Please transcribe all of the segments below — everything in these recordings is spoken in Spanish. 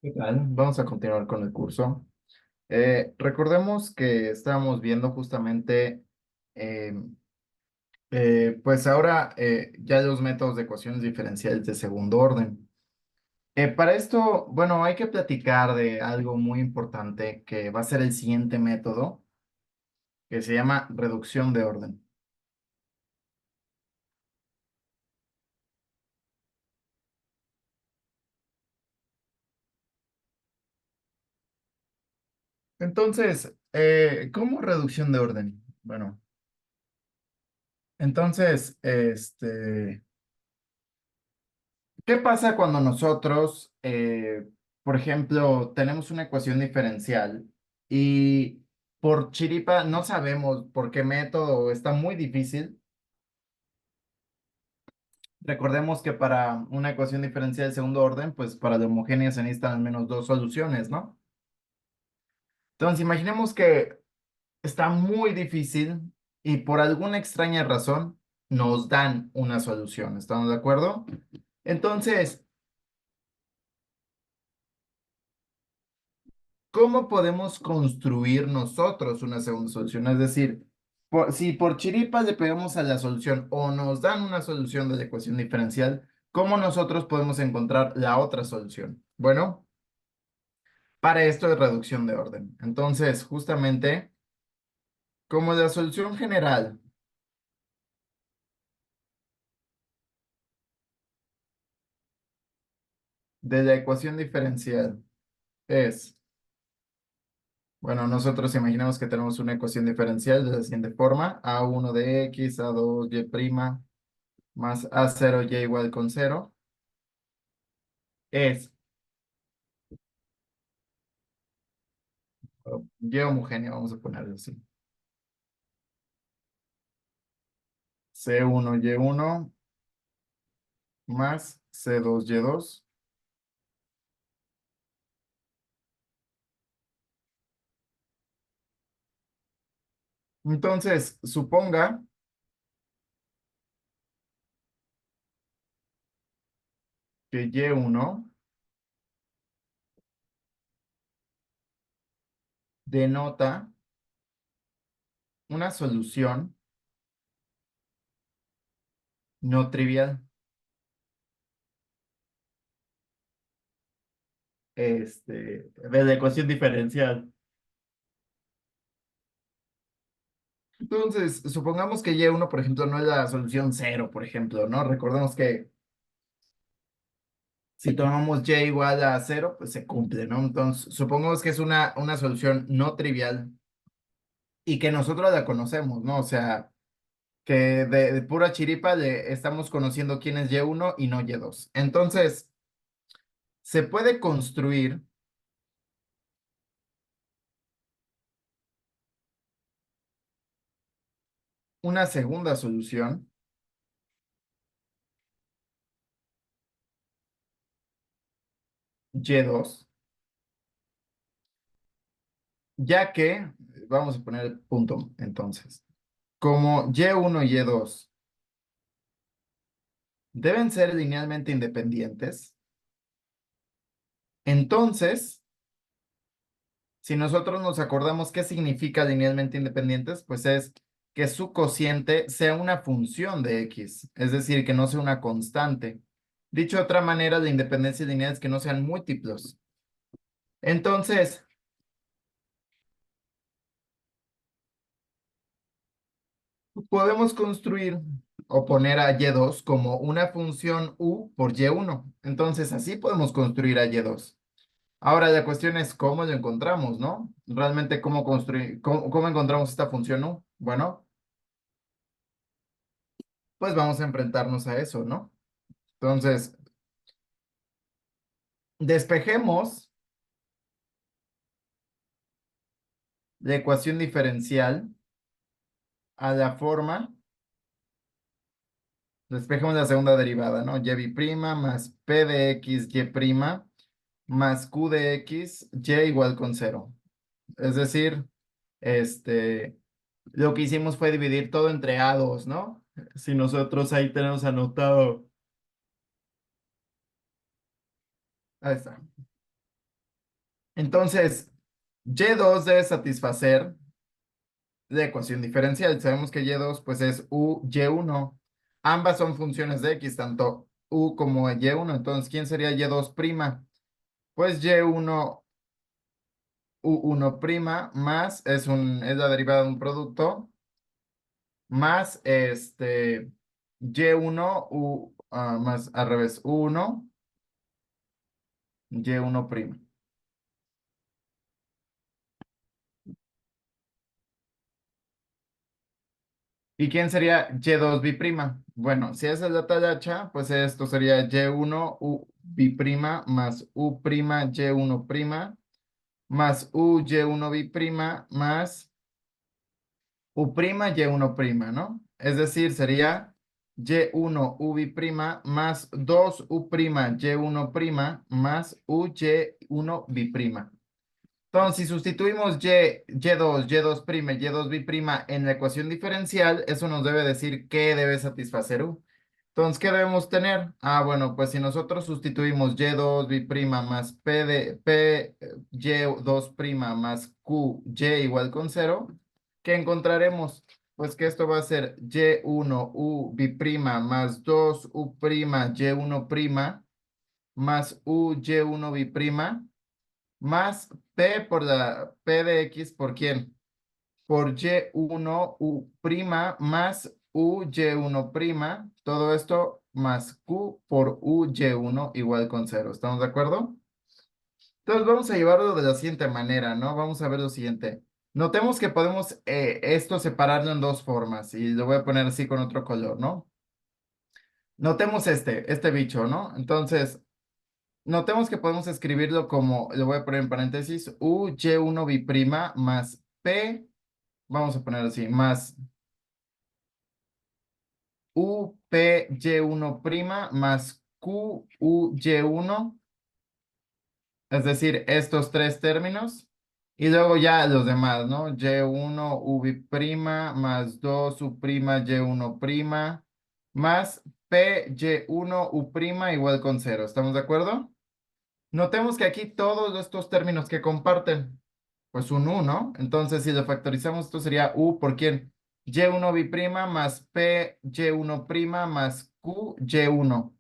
¿Qué tal? Vamos a continuar con el curso. Recordemos que estábamos viendo justamente, eh, pues ahora ya los métodos de ecuaciones diferenciales de segundo orden. Para esto, bueno, hay que platicar de algo muy importante que va a ser el siguiente método, que se llama reducción de orden. Entonces, ¿cómo reducción de orden? Bueno, entonces, ¿qué pasa cuando nosotros, por ejemplo, tenemos una ecuación diferencial y por chiripa no sabemos por qué método está muy difícil? Recordemos que para una ecuación diferencial de segundo orden, pues para la homogénea se necesitan al menos dos soluciones, ¿no? Entonces, imaginemos que está muy difícil y por alguna extraña razón nos dan una solución, ¿estamos de acuerdo? Entonces, ¿cómo podemos construir nosotros una segunda solución? Es decir, si por chiripas le pegamos a la solución o nos dan una solución de la ecuación diferencial, ¿cómo nosotros podemos encontrar la otra solución? Bueno, para esto es reducción de orden. Entonces, justamente, como la solución general de la ecuación diferencial es, bueno, nosotros imaginamos que tenemos una ecuación diferencial de la siguiente forma: a1 de x, a2 y' más a0 y igual con cero. Es Y homogénea, vamos a ponerlo así. C1Y1 más C2Y2. Entonces, suponga que Y1 denota una solución no trivial, de la ecuación diferencial. Entonces, supongamos que Y1, por ejemplo, no es la solución cero, por ejemplo, ¿no? Recordemos que si tomamos Y igual a cero, pues se cumple, ¿no? Entonces, supongamos que es una solución no trivial y que nosotros la conocemos, ¿no? O sea, que de pura chiripa le estamos conociendo quién es Y1 y no Y2. Entonces, se puede construir una segunda solución, Y2, ya que, vamos a poner el punto entonces, como Y1 y Y2 deben ser linealmente independientes, entonces, si nosotros nos acordamos qué significa linealmente independientes, pues es que su cociente sea una función de X, es decir, que no sea una constante. Dicho de otra manera, la independencia lineal es que no sean múltiplos. Entonces, podemos construir o poner a Y2 como una función U por Y1. Entonces, así podemos construir a Y2. Ahora, la cuestión es cómo lo encontramos, ¿no? Realmente, ¿cómo construir, cómo encontramos esta función U? Bueno, pues vamos a enfrentarnos a eso, ¿no? Entonces, despejemos la ecuación diferencial a la forma, despejemos la segunda derivada, ¿no? Y' más P de X, Y' más Q de X, Y igual con cero. Es decir, este, lo que hicimos fue dividir todo entre A2, ¿no? Si nosotros ahí tenemos anotado, ahí está. Entonces, Y2 debe satisfacer la ecuación diferencial. Sabemos que Y2 pues es U, Y1. Ambas son funciones de X, tanto U como Y1. Entonces, ¿quién sería Y2 prima? Pues Y1, U1 prima más es la derivada de un producto más Y1, más al revés, U1, Y1 prima. ¿Y quién sería Y2 biprima? Bueno, si esa es la talacha, pues esto sería Y1 U biprima más U prima Y1 prima más U Y1 biprima más U prima Y1 prima, ¿no? Es decir, sería Y1 U biprima más 2 U prima Y1 prima más U Y1 biprima. Entonces, si sustituimos Y2, Y2 prima y Y2 biprima en la ecuación diferencial, eso nos debe decir qué debe satisfacer U. Entonces, ¿qué debemos tener? Bueno, pues si nosotros sustituimos Y2 biprima más Y2 prima más QY igual con cero, ¿qué encontraremos? Pues que esto va a ser Y1 U biprima más 2 U prima Y1 prima más U Y1 biprima más P por la P de X por quién? Por Y1 U prima más U Y1 prima, todo esto más Q por U Y1 igual con cero. ¿Estamos de acuerdo? Entonces vamos a llevarlo de la siguiente manera, ¿no? Vamos a ver lo siguiente. Notemos que podemos esto separarlo en dos formas y lo voy a poner así con otro color, ¿no? Notemos este bicho, ¿no? Entonces, notemos que podemos escribirlo como, lo voy a poner en paréntesis, U Y1 biprima más P, vamos a poner así, más U P Y1 prima más Q U Y1, es decir, estos tres términos. Y luego ya los demás, ¿no? Y1 U prima más 2 U prima Y1 prima más P Y1 U prima igual con cero. ¿Estamos de acuerdo? Notemos que aquí todos estos términos que comparten, pues un U, ¿no? Entonces, si lo factorizamos, esto sería U por quién? Y1 biprima más P Y1 prima más Q Y1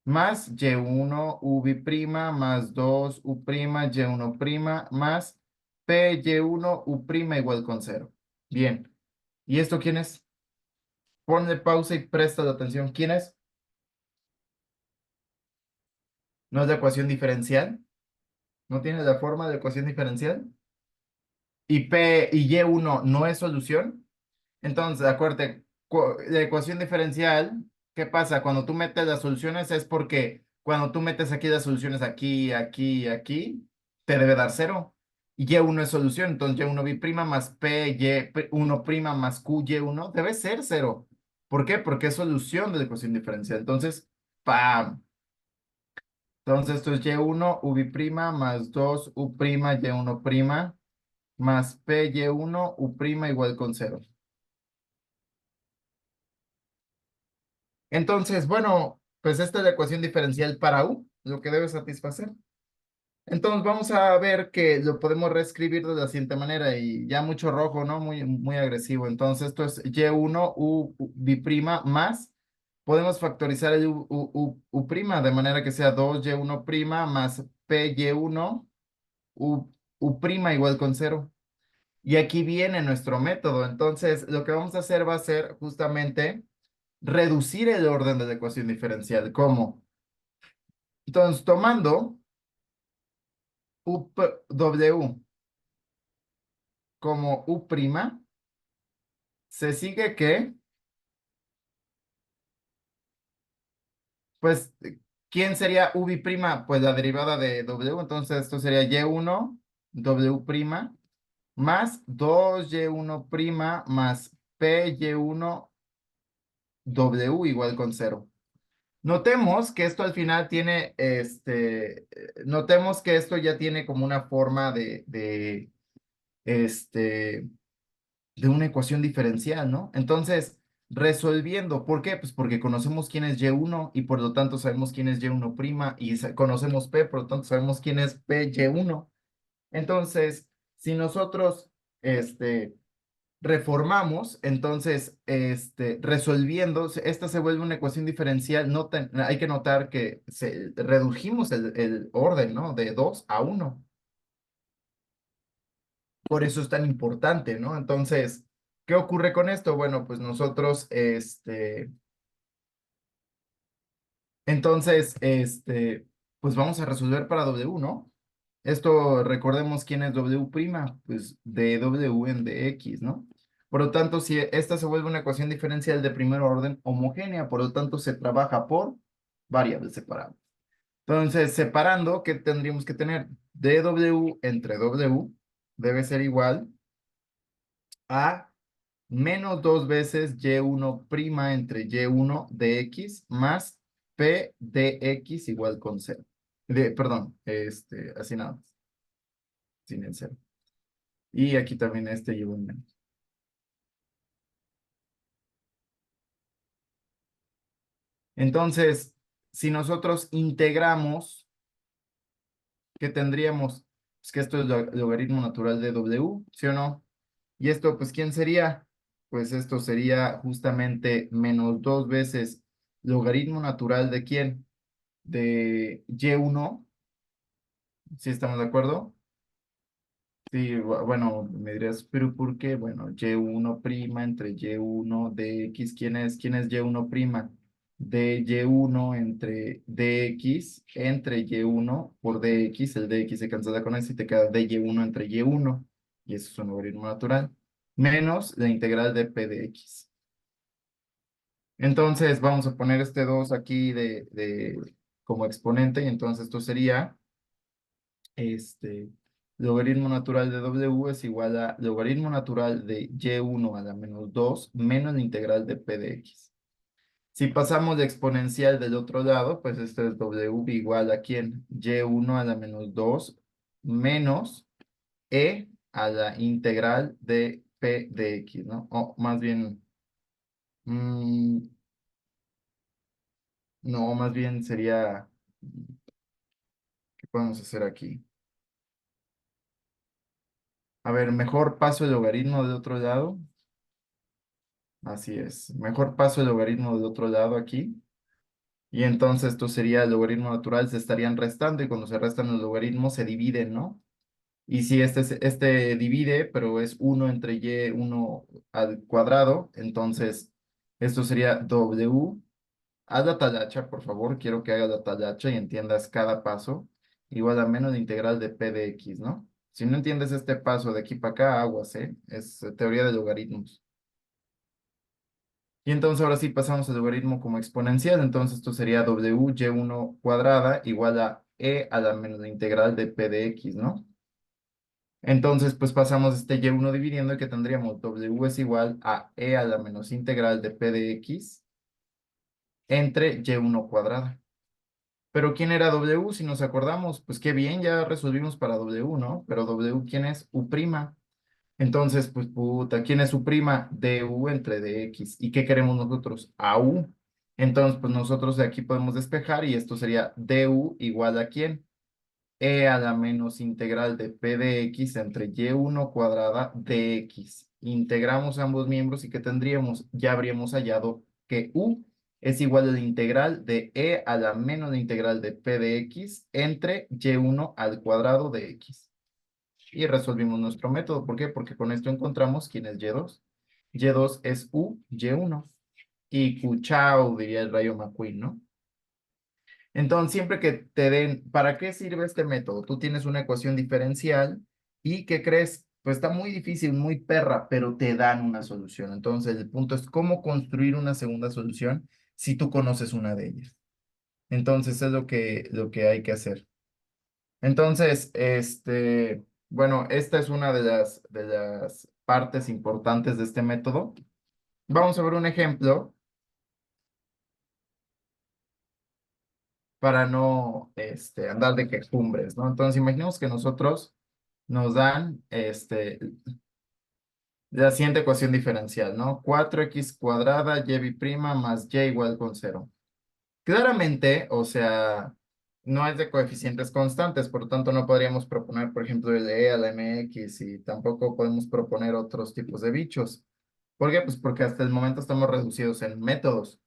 más Y1 U biprima más 2 U prima Y1 prima más P Y1 U prima igual con cero. Bien. ¿Y esto quién es? Ponle pausa y presta la atención. ¿Quién es? ¿No es la ecuación diferencial? ¿No tiene la forma de ecuación diferencial? Y P y Y1 no es solución. Entonces, acuérdate, la ecuación diferencial, ¿qué pasa? Cuando tú metes las soluciones es porque cuando tú metes aquí las soluciones aquí, aquí, aquí, te debe dar cero. Y Y1 es solución, entonces Y1 biprima más P, Y1 prima más Q, Y1 debe ser cero. ¿Por qué? Porque es solución de la ecuación diferencial. Entonces, ¡pam! Entonces esto es Y1 U biprima más 2 U prima Y1 prima más P Y1 U prima igual con cero. Entonces, bueno, pues esta es la ecuación diferencial para U, lo que debe satisfacer. Entonces vamos a ver que lo podemos reescribir de la siguiente manera y ya mucho rojo, ¿no? Muy, muy agresivo. Entonces esto es Y1 U biprima más, podemos factorizar el U prima de manera que sea 2Y1 prima más PY1 U prima igual con cero. Y aquí viene nuestro método. Entonces lo que vamos a hacer va a ser justamente reducir el orden de la ecuación diferencial. ¿Cómo? Entonces, tomando W como U', se sigue que, pues, ¿quién sería U'? Pues la derivada de W. Entonces, esto sería Y1 W' más 2Y1' más PY1 W igual con cero. Notemos que esto al final tiene, notemos que esto ya tiene como una forma este, de una ecuación diferencial, ¿no? Entonces, resolviendo, ¿por qué? Pues porque conocemos quién es Y1 y por lo tanto sabemos quién es Y1' y conocemos P, por lo tanto sabemos quién es PY1. Entonces, si nosotros, reformamos, entonces, resolviendo, esta se vuelve una ecuación diferencial, hay que notar que redujimos el orden, ¿no? De 2 a 1. Por eso es tan importante, ¿no? Entonces, ¿qué ocurre con esto? Bueno, pues nosotros, entonces, pues vamos a resolver para W, ¿no? Esto, recordemos quién es W', pues dW en dx, ¿no? Por lo tanto, si esta se vuelve una ecuación diferencial de primer orden homogénea, por lo tanto, se trabaja por variables separadas. Entonces, separando, ¿qué tendríamos que tener? dW entre W debe ser igual a menos 2 veces y1' entre y1 de x más p de x igual con cero. Perdón, así nada más, sin el cero. Y aquí también lleva un menos. Entonces, si nosotros integramos, ¿qué tendríamos? Pues que esto es logaritmo natural de W, ¿sí o no? Y esto, pues, ¿quién sería? Pues esto sería justamente menos 2 veces logaritmo natural de ¿quién? De y1. ¿Sí estamos de acuerdo? Sí, bueno, me dirías, pero ¿por qué? Bueno, y1' entre y1 de x, ¿quién es y1'? De y1 entre dx entre y1 por dx, el dx se cancela con eso y te queda de y1 entre y1, y eso es un logaritmo natural, menos la integral de p de x. Entonces vamos a poner este 2 aquí como exponente, y entonces esto sería logaritmo natural de W es igual a logaritmo natural de y1 a la menos 2 menos la integral de p de x. Si pasamos la exponencial del otro lado, pues esto es W igual a ¿quién? Y1 a la menos 2 menos e a la integral de p de x, ¿no? O más bien, mm, no, más bien sería, ¿qué podemos hacer aquí? A ver, mejor paso el logaritmo del otro lado. Así es. Mejor paso el logaritmo del otro lado aquí. Y entonces esto sería el logaritmo natural, se estarían restando y cuando se restan los logaritmos se dividen, ¿no? Y si este divide, pero es 1 entre y1 al cuadrado, entonces esto sería W. Haz la talacha, por favor, quiero que hagas la talacha y entiendas cada paso, igual a menos la integral de p de x, ¿no? Si no entiendes este paso de aquí para acá, aguas, ¿eh? Es teoría de logaritmos. Y entonces ahora sí pasamos al logaritmo como exponencial. Entonces esto sería W y1 cuadrada igual a e a la menos la integral de p de x, ¿no? Entonces pues pasamos este y1 dividiendo y que tendríamos W es igual a e a la menos integral de p de x entre y1 cuadrada. Pero ¿quién era W? Si nos acordamos, pues qué bien, ya resolvimos para W, ¿no? Pero W, ¿quién es? U'. Entonces, pues puta, ¿quién es su prima? Du entre dx. ¿Y qué queremos nosotros? A u. Entonces, pues nosotros de aquí podemos despejar y esto sería du igual a ¿quién? E a la menos integral de p de x entre y1 cuadrada dx. Integramos ambos miembros y ¿qué tendríamos? Ya habríamos hallado que u es igual a la integral de e a la menos la integral de p de x entre y1 al cuadrado de x. Y resolvimos nuestro método. ¿Por qué? Porque con esto encontramos quién es Y2. Y2 es U, Y1. Y Cuchao, diría el Rayo McQueen, ¿no? Entonces, siempre que te den, ¿para qué sirve este método? Tú tienes una ecuación diferencial y ¿qué crees? Pues está muy difícil, muy perra, pero te dan una solución. Entonces, el punto es cómo construir una segunda solución si tú conoces una de ellas. Entonces, es lo que hay que hacer. Entonces, bueno, esta es una de las partes importantes de este método. Vamos a ver un ejemplo para no andar de quejumbres, ¿no? Entonces, imaginemos que nosotros nos dan la siguiente ecuación diferencial, ¿no? 4x cuadrada y' más y igual con cero. Claramente, o sea, no es de coeficientes constantes, por lo tanto no podríamos proponer, por ejemplo, el E a la MX y tampoco podemos proponer otros tipos de bichos. ¿Por qué? Pues porque hasta el momento estamos reducidos en métodos.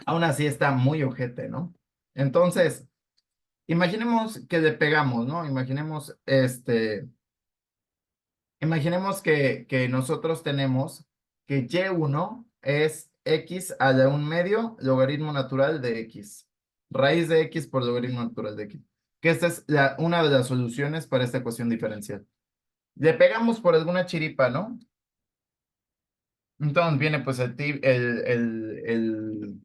Aún así está muy ojete, ¿no? Entonces, imaginemos que le pegamos, ¿no? Imaginemos que nosotros tenemos que y1 es x a la 1/2 logaritmo natural de x. Raíz de x por logaritmo natural de x. Que esta es una de las soluciones para esta ecuación diferencial. Le pegamos por alguna chiripa, ¿no? Entonces viene pues el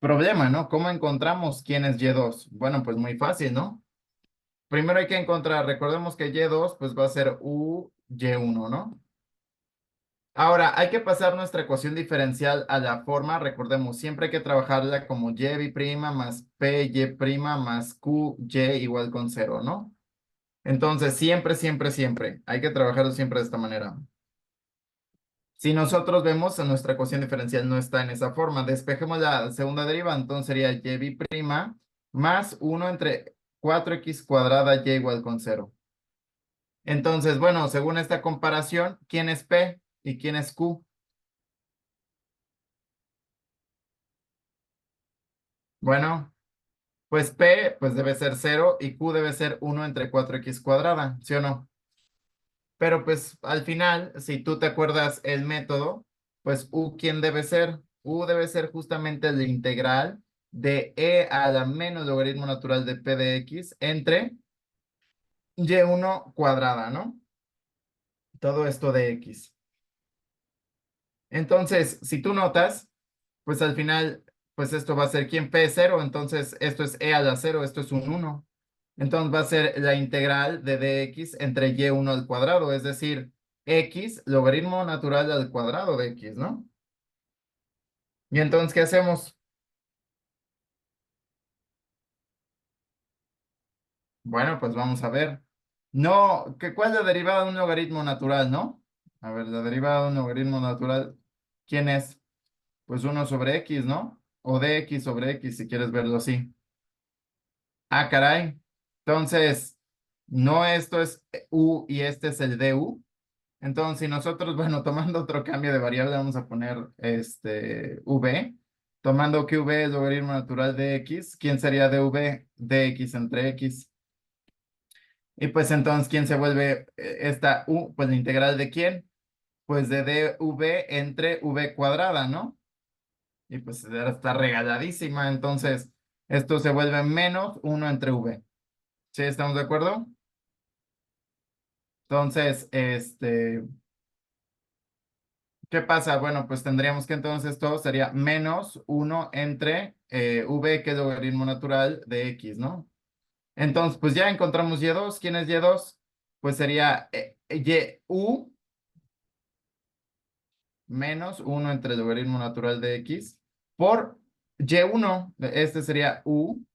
problema, ¿no? ¿Cómo encontramos quién es y2? Bueno, pues muy fácil, ¿no? Primero hay que encontrar, recordemos que y2 pues va a ser u y1, ¿no? Ahora, hay que pasar nuestra ecuación diferencial a la forma, recordemos, siempre hay que trabajarla como y' más py' más qy igual con 0, ¿no? Entonces, siempre, siempre, siempre, hay que trabajarlo siempre de esta manera. Si nosotros vemos, nuestra ecuación diferencial no está en esa forma, despejemos la segunda deriva, entonces sería y' más 1 entre 4x cuadrada y igual con 0. Entonces, bueno, según esta comparación, ¿quién es P y quién es Q? Bueno, pues P pues debe ser 0 y Q debe ser 1 entre 4x cuadrada, ¿sí o no? Pero pues al final, si tú te acuerdas el método, pues U, ¿quién debe ser? U debe ser justamente la integral de e a la menos logaritmo natural de P de X entre y1 cuadrada, ¿no? Todo esto de X. Entonces, si tú notas, pues al final, pues esto va a ser ¿quién? P es 0, entonces esto es e a la 0, esto es un 1. Entonces va a ser la integral de dx entre y1 al cuadrado, es decir, x logaritmo natural al cuadrado de x, ¿no? Y entonces, ¿qué hacemos? Bueno, pues vamos a ver. No, ¿cuál es la derivada de un logaritmo natural, no? A ver, la derivada de un logaritmo natural, ¿quién es? Pues 1/x, ¿no? O dx sobre x, si quieres verlo así. Ah, caray. Entonces, no esto es u y este es el du. Entonces, si nosotros, bueno, tomando otro cambio de variable, vamos a poner v. Tomando que v es logaritmo natural de x, ¿quién sería dv? Dx entre x. Y pues entonces, ¿quién se vuelve esta u? Pues la integral de quién? Pues de dv entre v cuadrada, ¿no? Y pues está regaladísima. Entonces, esto se vuelve menos 1 entre v. ¿Sí estamos de acuerdo? Entonces, ¿qué pasa? Bueno, pues tendríamos que entonces esto sería menos 1 entre v, que es logaritmo natural de x, ¿no? Entonces, pues ya encontramos y2. ¿Quién es y2? Pues sería u menos 1 entre el logaritmo natural de x por y1. Este sería u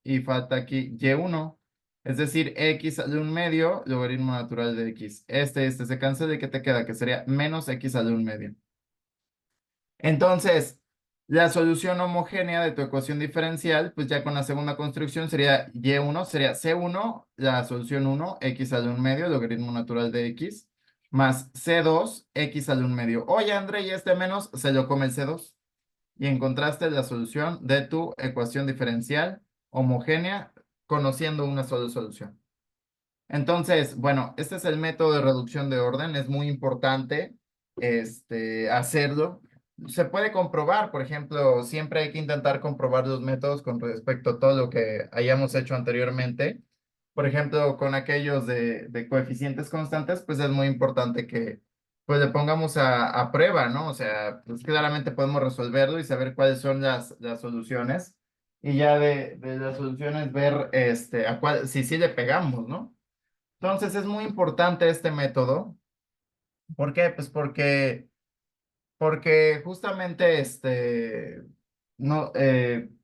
y falta aquí y1. Es decir, x al 1/2 logaritmo natural de x. Este se cancela y ¿qué te queda? Que sería menos x al 1/2. Entonces, la solución homogénea de tu ecuación diferencial, pues ya con la segunda construcción sería y1, sería c1, la solución 1, x al 1/2, logaritmo natural de x, más c2, x al 1/2. Oye, André, y este menos se lo come el c2. Y encontraste la solución de tu ecuación diferencial homogénea conociendo una sola solución. Entonces, bueno, este es el método de reducción de orden. Es muy importante hacerlo. Se puede comprobar, por ejemplo, siempre hay que intentar comprobar los métodos con respecto a todo lo que hayamos hecho anteriormente. Por ejemplo, con aquellos de coeficientes constantes, pues es muy importante que pues le pongamos a prueba, ¿no? O sea, pues claramente podemos resolverlo y saber cuáles son las soluciones. Y ya de las soluciones ver a cuál, si sí le pegamos, ¿no? Entonces es muy importante este método. ¿Por qué? Pues porque justamente no,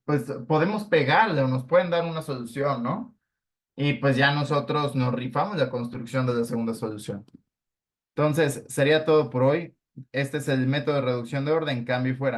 pues podemos pegarle o nos pueden dar una solución, ¿no? Y pues ya nosotros nos rifamos la construcción de la segunda solución. Entonces, sería todo por hoy. Este es el método de reducción de orden, cambio y fuera.